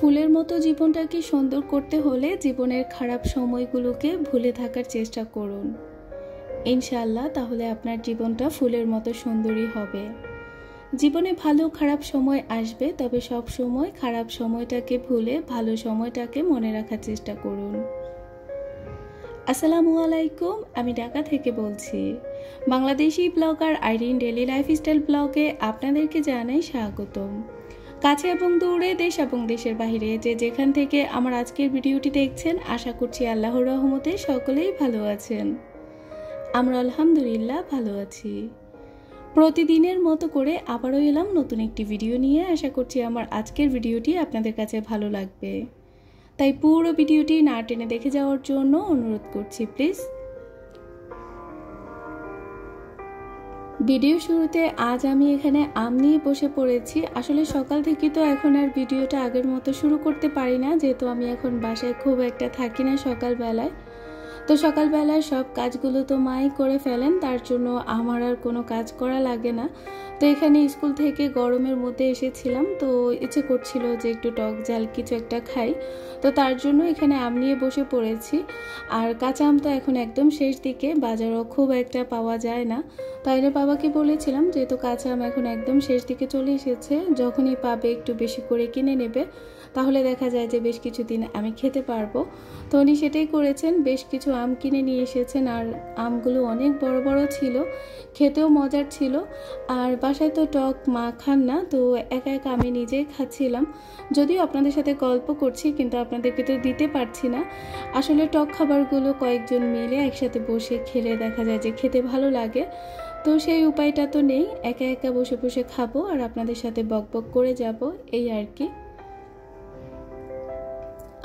ফুলের মতো জীবনটাকে সুন্দর করতে হলে জীবনের খারাপ সময়গুলোকে ভুলে থাকার চেষ্টা করুন। ইনশাআল্লাহ তাহলে আপনার জীবনটা ফুলের মতো সুন্দরই হবে। জীবনে ভালো খারাপ সময় আসবে, তবে সব সময় খারাপ সময়টাকে ভুলে ভালো সময়টাকে মনে রাখার চেষ্টা করুন। আসসালামু আলাইকুম, আমি ঢাকা থেকে বলছি। Bangladeshi blogger Irin daily lifestyle ব্লগে আপনাদেরকে জানাই স্বাগতম। কাছে এবং দূরে, দেশ এবং দেশের বাইরে যে যেখান থেকে আমার আজকের ভিডিওটি দেখছেন, আশা করছি আল্লাহর রহমতে সকলেই ভালো আছেন। আমরা আলহামদুলিল্লাহ ভালো আছি। প্রতিদিনের মতো করে আবারও এলাম নতুন একটি ভিডিও নিয়ে। আশা করছি আমার আজকের ভিডিওটি আপনাদের কাছে ভালো লাগবে, তাই পুরো ভিডিওটি না টেনে দেখে যাওয়ার জন্য অনুরোধ করছি প্লিজ। ভিডিও শুরুতে আজ আমি এখানে আম নিয়ে বসে পড়েছি। আসলে সকাল থেকে তো এখন আর ভিডিওটা আগের মতো শুরু করতে পারি না, যেহেতু আমি এখন বাসায় খুব একটা থাকি না সকালবেলায়। তো সকালবেলায় সব কাজগুলো তো মাই করে ফেলেন, তার জন্য আমার আর কোনো কাজ করা লাগে না। তো এখানে স্কুল থেকে গরমের মধ্যে এসেছিলাম, তো ইচ্ছে করছিল যে একটু টক ঝাল কিছু একটা খাই, তো তার জন্য এখানে আম নিয়ে বসে পড়েছি। আর কাঁচা আম তো এখন একদম শেষ দিকে, বাজারও খুব একটা পাওয়া যায় না। তাই বাবাকে বলেছিলাম যেহেতু কাঁচা আম এখন একদম শেষ দিকে চলে এসেছে, যখনই পাবে একটু বেশি করে কিনে নেবে, তাহলে দেখা যায় যে বেশ কিছুদিন আমি খেতে পারবো। তো উনি সেটাই করেছেন, বেশ কিছু আম কিনে নিয়ে এসেছেন। আর আমগুলো অনেক বড় বড় ছিল, খেতেও মজার ছিল। আর বাসায় তো টক মা খান না, তো একা একা আমি নিজেই খাচ্ছিলাম। যদিও আপনাদের সাথে গল্প করছি, কিন্তু আপনাদেরকে তো দিতে পারছি না। আসলে টক খাবারগুলো কয়েকজন মিলে একসাথে বসে খেলে দেখা যায় যে খেতে ভালো লাগে, তো সেই উপায়টা তো নেই। একা একা বসে বসে খাবো আর আপনাদের সাথে বকবক করে যাব, এই আর কি।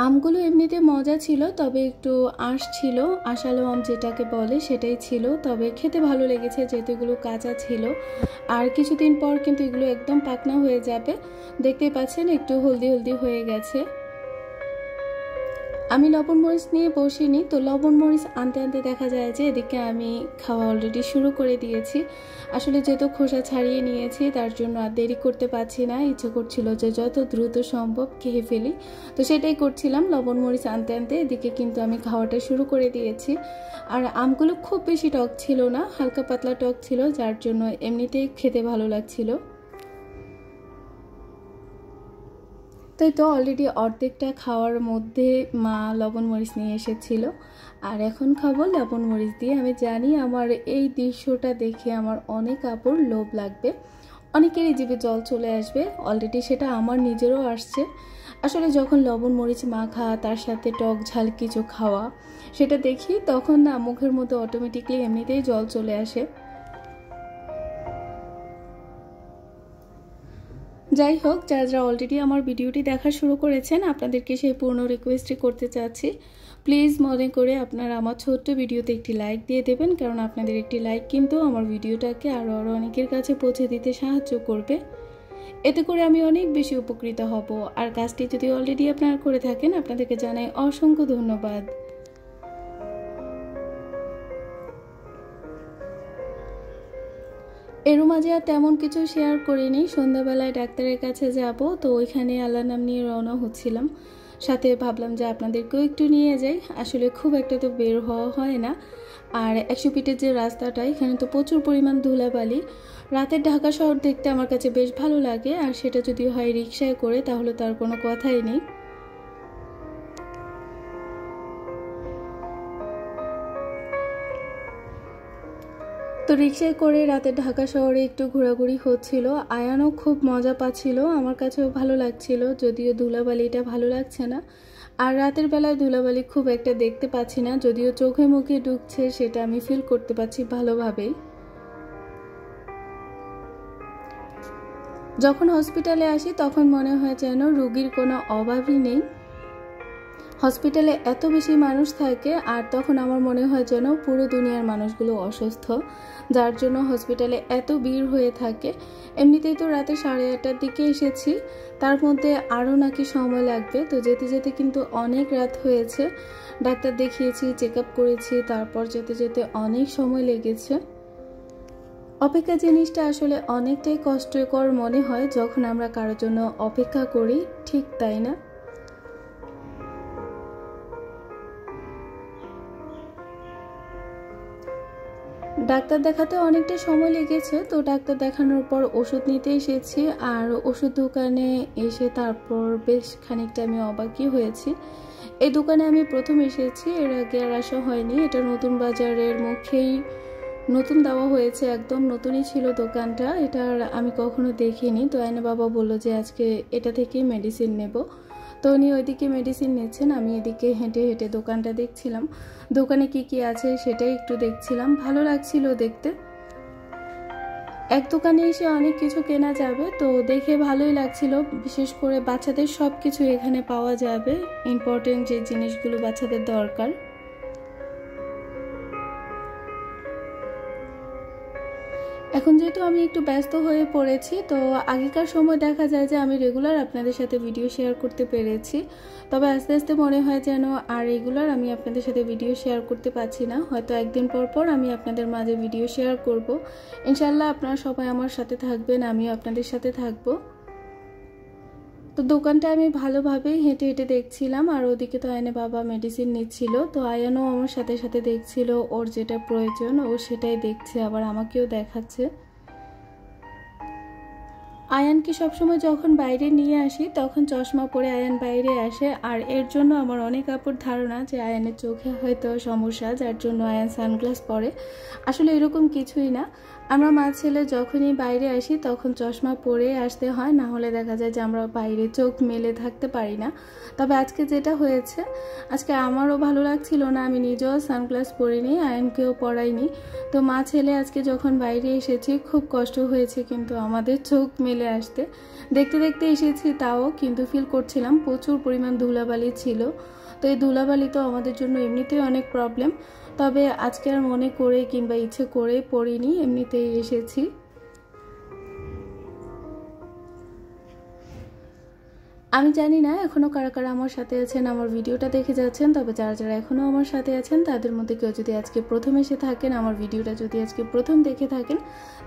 আমগুলো এমনিতে মজা ছিল, তবে একটু আঁশ ছিল, আশালো আম যেটাকে বলে সেটাই ছিল। তবে খেতে ভালো লেগেছে যেহেতু এগুলো কাঁচা ছিল। আর কিছুদিন পর কিন্তু এগুলো একদম পাকনা হয়ে যাবে। দেখতেই পাচ্ছেন একটু হলদি হলদি হয়ে গেছে। আমি লবণ মরিচ নিয়ে বসিনি, তো লবণ মরিচ আনতে আনতে দেখা যায় যে এদিকে আমি খাওয়া অলরেডি শুরু করে দিয়েছি। আসলে যেহেতু খোসা ছাড়িয়ে নিয়েছি, তার জন্য আর দেরি করতে পারছি না। ইচ্ছে করছিল যে যত দ্রুত সম্ভব খেয়ে ফেলি, তো সেটাই করছিলাম। লবণ মরিচ আনতে আনতে এদিকে কিন্তু আমি খাওয়াটা শুরু করে দিয়েছি। আর আমগুলো খুব বেশি টক ছিল না, হালকা পাতলা টক ছিল, যার জন্য এমনিতেই খেতে ভালো লাগছিল। তাই তো অলরেডি অর্ধেকটা খাওয়ার মধ্যে মা লবণ মরিচ নিয়ে এসেছিল, আর এখন খাবো লবণ মরিচ দিয়ে। আমি জানি আমার এই দৃশ্যটা দেখে আমার অনেক আপুর লোভ লাগবে, অনেকেরই জিভে জল চলে আসবে। অলরেডি সেটা আমার নিজেরও আসছে। আসলে যখন লবণ মরিচ মাখা তার সাথে টক ঝাল কিছু খাওয়া সেটা দেখি, তখন না মুখের মধ্যে অটোমেটিকলি এমনিতেই জল চলে আসে। যাই হোক, যারা যারা অলরেডি আমার ভিডিওটি দেখা শুরু করেছেন, আপনাদেরকে সেই পূর্ণ রিকোয়েস্টই করতে চাচ্ছি, প্লিজ মনে করে আপনারা আমার ছোট্ট ভিডিওতে একটি লাইক দিয়ে দেবেন, কারণ আপনাদের একটি লাইক কিন্তু আমার ভিডিওটাকে আরও অনেকের কাছে পৌঁছে দিতে সাহায্য করবে। এতে করে আমি অনেক বেশি উপকৃত হব। আর কাজটি যদি অলরেডি আপনারা করে থাকেন, আপনাদেরকে জানাই অসংখ্য ধন্যবাদ। এর মাঝে আর তেমন কিছু শেয়ার করিনি। সন্ধ্যাবেলায় ডাক্তারের কাছে যাব, তো ওইখানে আল্লাহর নাম নিয়ে রওনা হচ্ছিলাম। সাথে ভাবলাম যে আপনাদেরকেও একটু নিয়ে যাই। আসলে খুব একটা তো বের হওয়া হয় না। আর 100 ফিটের যে রাস্তাটা, এখানে তো প্রচুর পরিমাণ ধুলাবালি। রাতের ঢাকা শহর দেখতে আমার কাছে বেশ ভালো লাগে, আর সেটা যদি হয় রিক্সায় করে, তাহলে তার কোনো কথাই নেই। তো রিক্সায় করে রাতে ঢাকা শহরে একটু ঘোরাঘুরি হচ্ছিল। আয়ানও খুব মজা পাচ্ছিল, আমার কাছেও ভালো লাগছিল, যদিও ধুলাবালিটা ভালো লাগছে না। আর রাতের বেলায় ধুলাবালি খুব একটা দেখতে পাচ্ছি না, যদিও চোখে মুখে ঢুকছে সেটা আমি ফিল করতে পারছি ভালোভাবেই। যখন হসপিটালে আসি তখন মনে হয় যেন রোগীর কোনো অভাবই নেই। হসপিটালে এত বেশি মানুষ থাকে, আর তখন আমার মনে হয় যেন পুরো দুনিয়ার মানুষগুলো অসুস্থ, যার জন্য হসপিটালে এত ভিড় হয়ে থাকে। এমনিতেই তো রাতে 8:30টার দিকে এসেছি, তার মধ্যে আরও নাকি সময় লাগবে। তো যেতে যেতে কিন্তু অনেক রাত হয়েছে। ডাক্তার দেখিয়েছি, চেক আপ করেছি, তারপর যেতে যেতে অনেক সময় লেগেছে। অপেক্ষা জিনিসটা আসলে অনেকটাই কষ্টকর মনে হয় যখন আমরা কারোর জন্য অপেক্ষা করি, ঠিক তাই না? ডাক্তার দেখাতে অনেকটা সময় লেগেছে, তো ডাক্তার দেখানোর পর ওষুধ নিতে এসেছি। আর ওষুধ দোকানে এসে তারপর বেশ খানিকটা আমি অবাকই হয়েছি। এই দোকানে আমি প্রথম এসেছি, এর আগে আর আসা হয়নি। এটা নতুন বাজারের মুখেই নতুন দেওয়া হয়েছে, একদম নতুনই ছিল দোকানটা, এটা আমি কখনো দেখিনি। তো আয়না বাবা বললো যে আজকে এটা থেকেই মেডিসিন নেব। তো উনি ওইদিকে মেডিসিন নিচ্ছেন, আমি এদিকে হেঁটে হেঁটে দোকানটা দেখছিলাম। দোকানে কি কি আছে সেটাই একটু দেখছিলাম, ভালো লাগছিল দেখতে। এক দোকানে এসে অনেক কিছু কেনা যাবে, তো দেখে ভালোই লাগছিল। বিশেষ করে বাচ্চাদের সব কিছু এখানে পাওয়া যাবে, ইম্পর্টেন্ট যে জিনিসগুলো বাচ্চাদের দরকার। এখন যেহেতু আমি একটু ব্যস্ত হয়ে পড়েছি, তো আগেকার সময় দেখা যায় যে আমি রেগুলার আপনাদের সাথে ভিডিও শেয়ার করতে পেরেছি, তবে আস্তে আস্তে মনে হয় যেন আর রেগুলার আমি আপনাদের সাথে ভিডিও শেয়ার করতে পারছি না। হয়তো একদিন পর পর আমি আপনাদের মাঝে ভিডিও শেয়ার করব। ইনশাল্লাহ আপনারা সবাই আমার সাথে থাকবেন, আমিও আপনাদের সাথে থাকবো। তো দোকানটা আমি ভালোভাবে হেঁটে হেঁটে দেখছিলাম, আর ওদিকে তো আয়নে বাবা মেডিসিন নিচ্ছিল। তো আয়ানও আমার সাথে সাথে দেখছিল, ওর যেটা প্রয়োজন ও সেটাই দেখছে, আবার আমাকেও দেখাচ্ছে। আয়ানকে সবসময় যখন বাইরে নিয়ে আসি তখন চশমা পরে আয়ান বাইরে আসে, আর এর জন্য আমার অনেক আপুর ধারণা যে আয়ানের চোখে হয়তো সমস্যা, যার জন্য আয়ান সানগ্লাস পরে। আসলে এরকম কিছুই না, আমরা মা ছেলে যখনই বাইরে আসি তখন চশমা পরে আসতে হয়, না হলে দেখা যায় যে আমরা বাইরে চোখ মেলে থাকতে পারি না। তবে আজকে যেটা হয়েছে, আজকে আমারও ভালো লাগছিল না, আমি নিজেও সানগ্লাস পরিনি, আয়ানকেও পরাইনি। তো মা ছেলে আজকে যখন বাইরে এসেছি খুব কষ্ট হয়েছে কিন্তু আমাদের চোখ মেলে আসতে। দেখতে দেখতে এসেছি তাও, কিন্তু ফিল করছিলাম প্রচুর পরিমাণ ধুলাবালি ছিল। তো এই ধুলাবালি তো আমাদের জন্য এমনিতেই অনেক প্রবলেম, তবে আজকে আর মনে করে কিংবা ইচ্ছে করে পড়িনি, এমনিতেই এসেছি। আমি জানি না এখনও কারা কারা আমার সাথে আছেন, আমার ভিডিওটা দেখে যাচ্ছেন, তবে যারা যারা এখনও আমার সাথে আছেন তাদের মধ্যে কেউ যদি আজকে প্রথম এসে থাকেন, আমার ভিডিওটা যদি আজকে প্রথম দেখে থাকেন,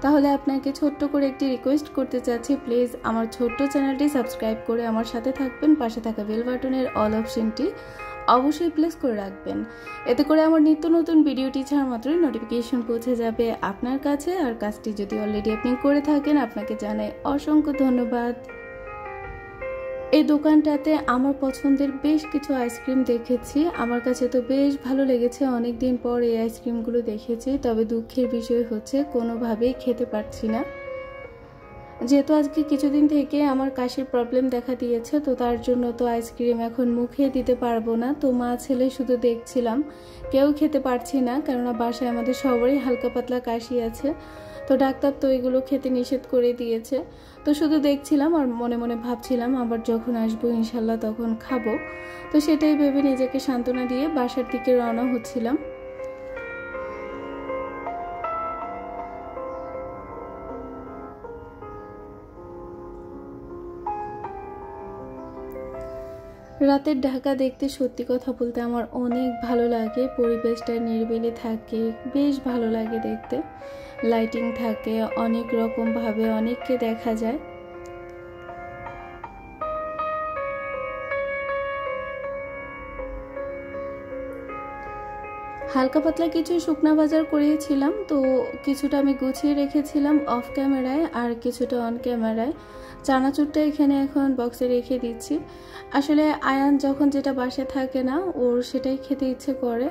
তাহলে আপনাকে ছোট্ট করে একটি রিকোয়েস্ট করতে চাচ্ছি, প্লিজ আমার ছোট্ট চ্যানেলটি সাবস্ক্রাইব করে আমার সাথে থাকবেন। পাশে থাকা বেল বাটনের অল অপশনটি অবশ্যই প্লেস করে রাখবেন, এতে করে আমার নিত্য নতুন ভিডিওটি ছাড়া মাত্রই নোটিফিকেশন পৌঁছে যাবে আপনার কাছে। আর কাজটি যদি অলরেডি আপনি করে থাকেন, আপনাকে জানাই অসংখ্য ধন্যবাদ। এই দোকানটাতে আমার পছন্দের বেশ কিছু আইসক্রিম দেখেছি, আমার কাছে তো বেশ ভালো লেগেছে। অনেক দিন পর এই আইসক্রিমগুলো দেখেছি, তবে দুঃখের বিষয় হচ্ছে কোনোভাবেই খেতে পারছি না, যেহেতু আজকে কিছুদিন থেকে আমার কাশির প্রবলেম দেখা দিয়েছে। তো তার জন্য তো আইসক্রিম এখন মুখে দিতে পারবো না। তো মা ছেলে শুধু দেখছিলাম, কেউ খেতে পারছি না, কেননা বাসায় আমাদের সবারই হালকা পাতলা কাশি আছে। তো ডাক্তার তো এগুলো খেতে নিষেধ করে দিয়েছে। তো শুধু দেখছিলাম আর মনে মনে ভাবছিলাম আবার যখন আসবো ইনশাল্লাহ তখন খাবো। তো সেটাই ভেবে নিজেকে সান্ত্বনা দিয়ে বাসার দিকে রওনা হচ্ছিলাম। রাতের ঢাকা দেখতে সত্যি কথা বলতে আমার অনেক ভালো লাগে, পরিবেশটা নিরিবিলি থাকে, বেশ ভালো লাগে দেখতে। লাইটিং থাকে, অনেক রকমভাবে অনেককে দেখা যায়। হালকা পাতলা কিছু শুকনা বাজার করিয়েছিলাম, তো কিছুটা আমি গুছিয়ে রেখেছিলাম অফ ক্যামেরায় আর কিছুটা অন ক্যামেরায়। চানাচুরটা এখানে এখন বক্সে রেখে দিচ্ছি। আসলে আয়ান যখন যেটা বাসায় থাকে না, ওর সেটাই খেতে ইচ্ছে করে,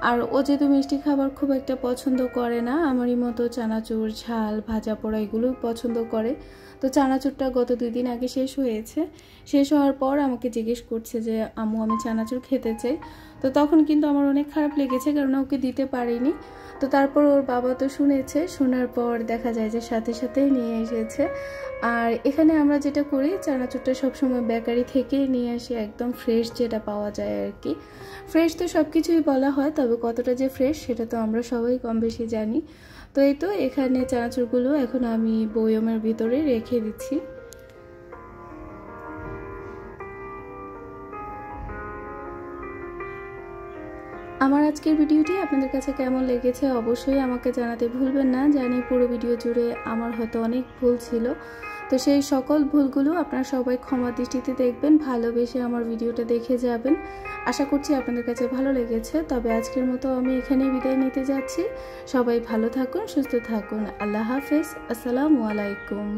আর ও যেহেতু মিষ্টি খাবার খুব একটা পছন্দ করে না, আমারই মতো চানাচুর, ঝাল, ভাজা পোড়া এগুলো পছন্দ করে। তো চানাচুরটা গত 2 দিন আগে শেষ হয়েছে, শেষ হওয়ার পর আমাকে জিজ্ঞেস করছে যে আম্মু আমি চানাচুর খেতে চাই। তো তখন কিন্তু আমার অনেক খারাপ লেগেছে, কারণ ওকে দিতে পারিনি। তো তারপর ওর বাবা তো শুনেছে, শোনার পর দেখা যায় যে সাথে সাথে নিয়ে এসেছে। আর এখানে আমরা যেটা করি, চানাচুরটা সবসময় বেকারি থেকে নিয়ে আসি, একদম ফ্রেশ যেটা পাওয়া যায় আর কি। ফ্রেশ তো সব কিছুই বলা হয়, তবে কতটা যে ফ্রেশ সেটা তো আমরা সবাই কম বেশি জানি। তো এই তো এখানে চানাচুরগুলো এখন আমি বয়মের ভিতরে রেখে দিচ্ছি। আমার আজকের ভিডিওটি আপনাদের কাছে কেমন লেগেছে অবশ্যই আমাকে জানাতে ভুলবেন না। জানি পুরো ভিডিও জুড়ে আমার হয়তো অনেক ভুল ছিল, তো তো সেই সকল ভুলগুলো আপনারা সবাই ক্ষমা দৃষ্টিতে দেখবেন, ভালোবেসে আমার ভিডিওটা দেখে যাবেন। আশা করছি আপনাদের কাছে ভালো লেগেছে। তবে আজকের মতো আমি এখানেই বিদায় নিতে যাচ্ছি। সবাই ভালো থাকুন, সুস্থ থাকুন। আল্লাহ হাফেজ। আসসালামু আলাইকুম।